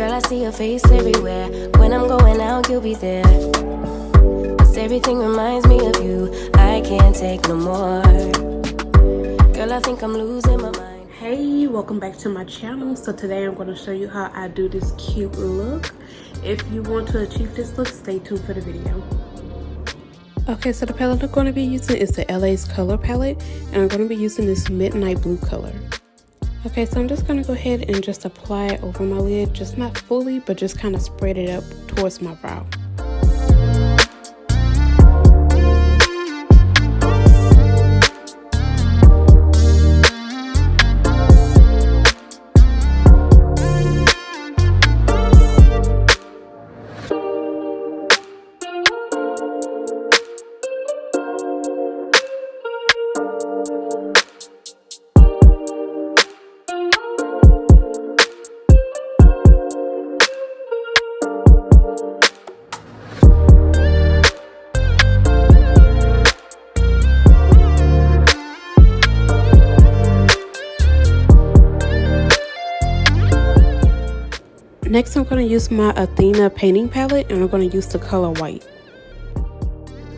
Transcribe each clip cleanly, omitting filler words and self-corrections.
Girl, I see your face everywhere. When I'm going out, you'll be there. 'Cause everything reminds me of you. I can't take no more. Girl, I think I'm losing my mind. Hey, welcome back to my channel. So today I'm going to show you how I do this cute look. If you want to achieve this look, stay tuned for the video. Okay, so the palette I'm going to be using is the LA's color palette, and I'm going to be using this midnight blue color. Okay, so I'm just going to go ahead and just apply it over my lid, just not fully, but just kind of spread it up towards my brow. Next, I'm going to use my Athena painting palette, and I'm going to use the color white.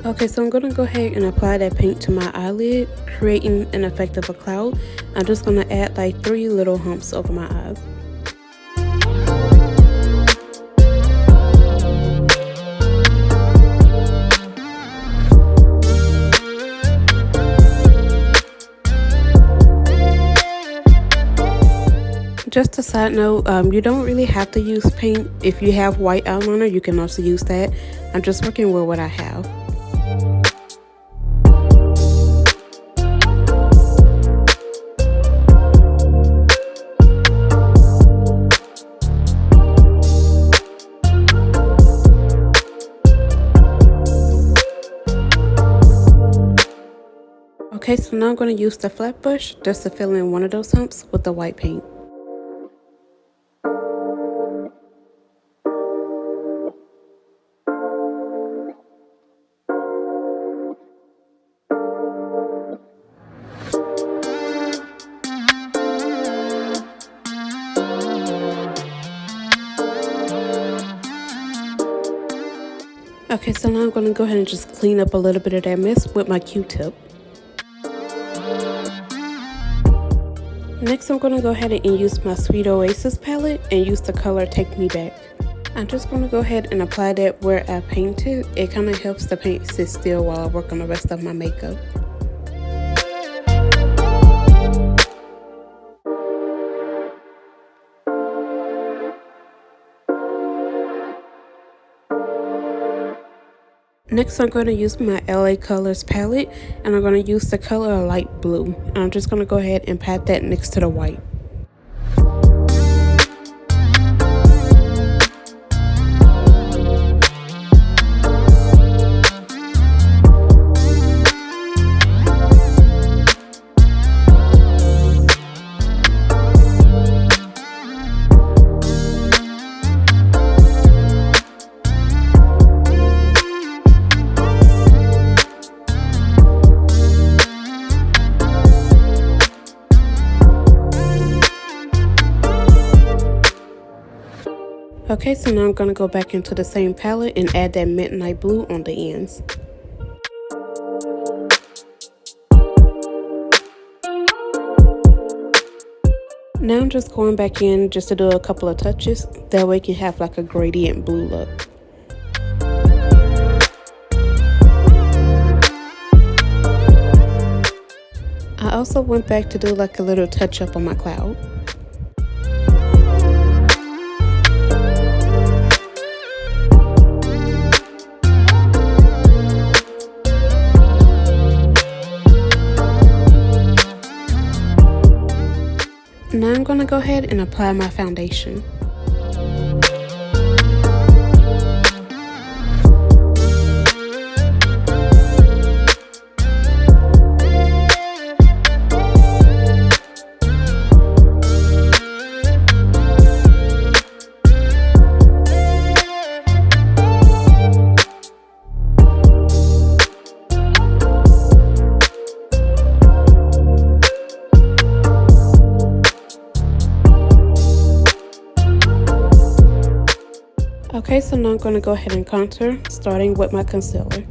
Okay, so I'm going to go ahead and apply that paint to my eyelid, creating an effect of a cloud. I'm just going to add like 3 little humps over my eyes. Just a side note, you don't really have to use paint. If you have white eyeliner, you can also use that. I'm just working with what I have. Okay, so now I'm going to use the flat brush just to fill in one of those humps with the white paint. Okay, so now I'm going to go ahead and just clean up a little bit of that mess with my Q-tip. Next, I'm going to go ahead and use my Sweet Oasis palette and use the color Take Me Back. I'm just going to go ahead and apply that where I painted. It kind of helps the paint sit still while I work on the rest of my makeup. Next, I'm going to use my LA Colors palette, and I'm going to use the color light blue. And I'm just going to go ahead and pat that next to the white. Okay, so now I'm going to go back into the same palette and add that midnight blue on the ends. Now I'm just going back in just to do a couple of touches. That way you can have like a gradient blue look. I also went back to do like a little touch up on my cloud. Now I'm going to go ahead and apply my foundation. Okay, so now I'm going to go ahead and contour, starting with my concealer.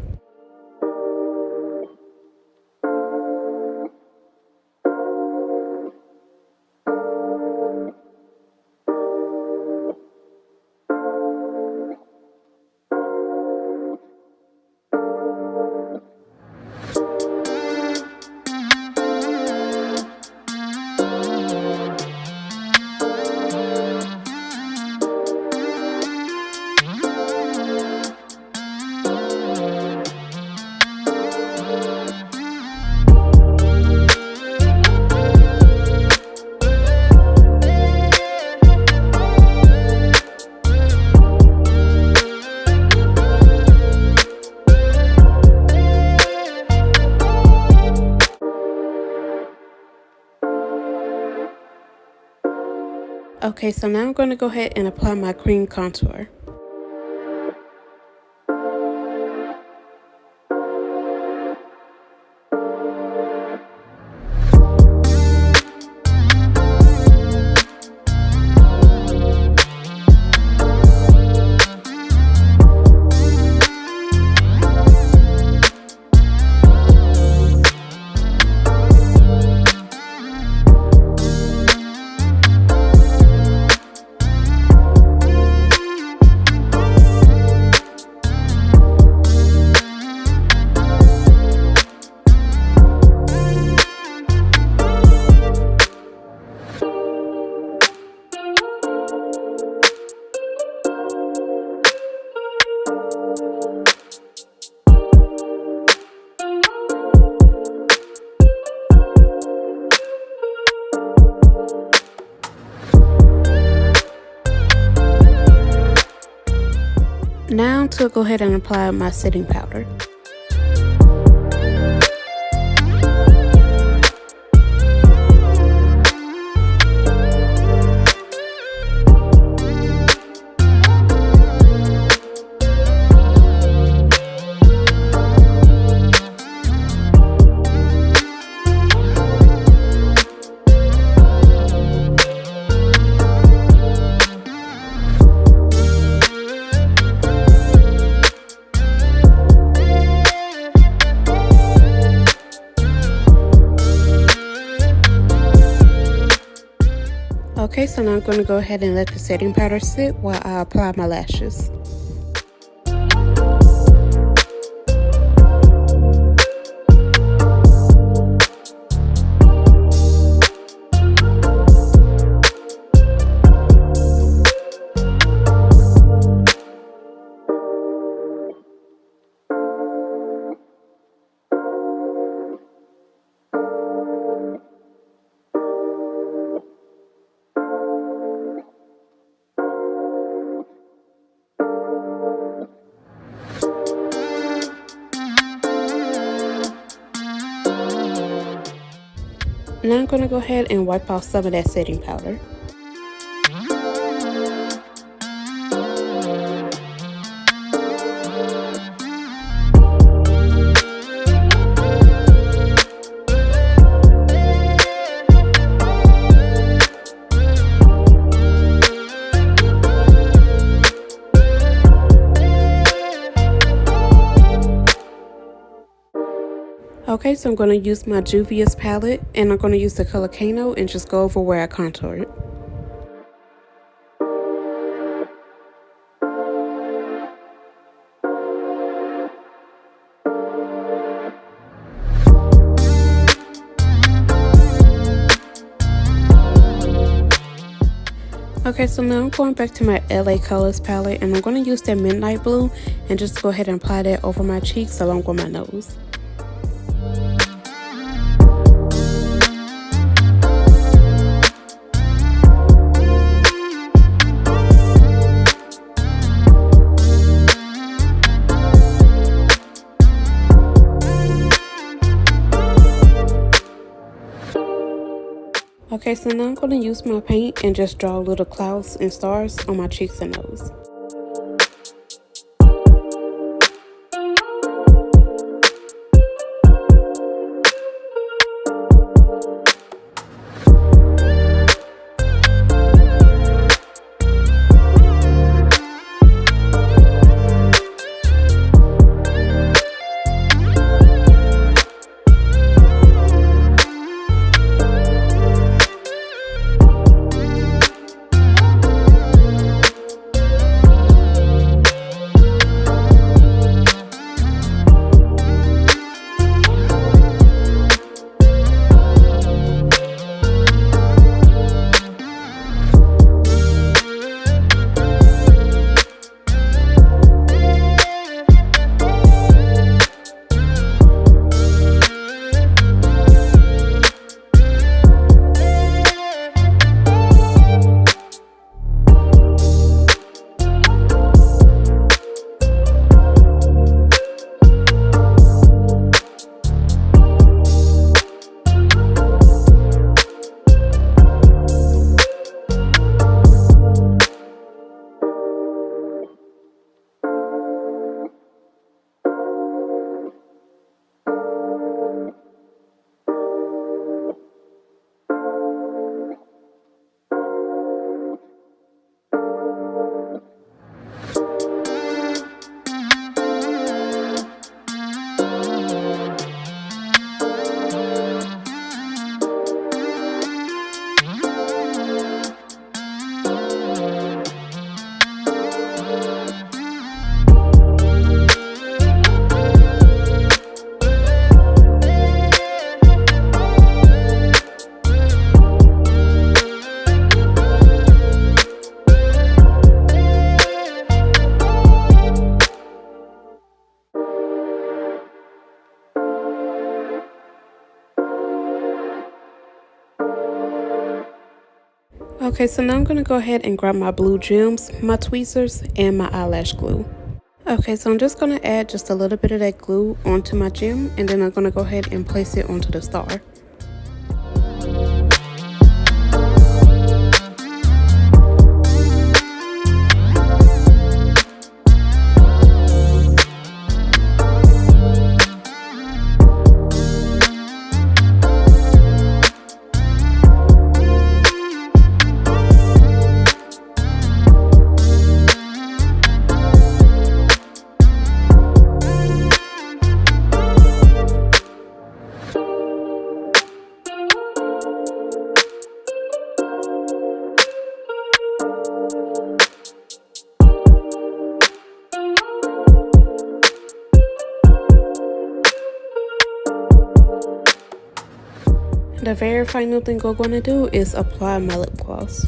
Okay, so now I'm going to go ahead and apply my cream contour. Now to go ahead and apply my setting powder. Okay, so now I'm going to go ahead and let the setting powder sit while I apply my lashes. Now I'm going to go ahead and wipe off some of that setting powder. Okay, so I'm going to use my Juvia's palette, and I'm going to use the color Kano and just go over where I contour it. Okay, so now I'm going back to my LA Colors palette, and I'm going to use that midnight blue and just go ahead and apply that over my cheeks along with my nose. Okay, so now I'm going to use my paint and just draw little clouds and stars on my cheeks and nose. Okay, so now I'm going to go ahead and grab my blue gems, my tweezers, and my eyelash glue. Okay, so I'm just going to add just a little bit of that glue onto my gem, and then I'm going to go ahead and place it onto the star. The very final thing we're going to do is apply my lip gloss.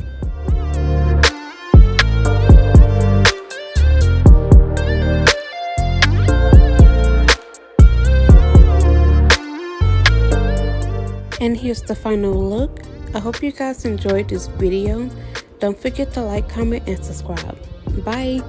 And here's the final look. I hope you guys enjoyed this video. Don't forget to like, comment, and subscribe. Bye!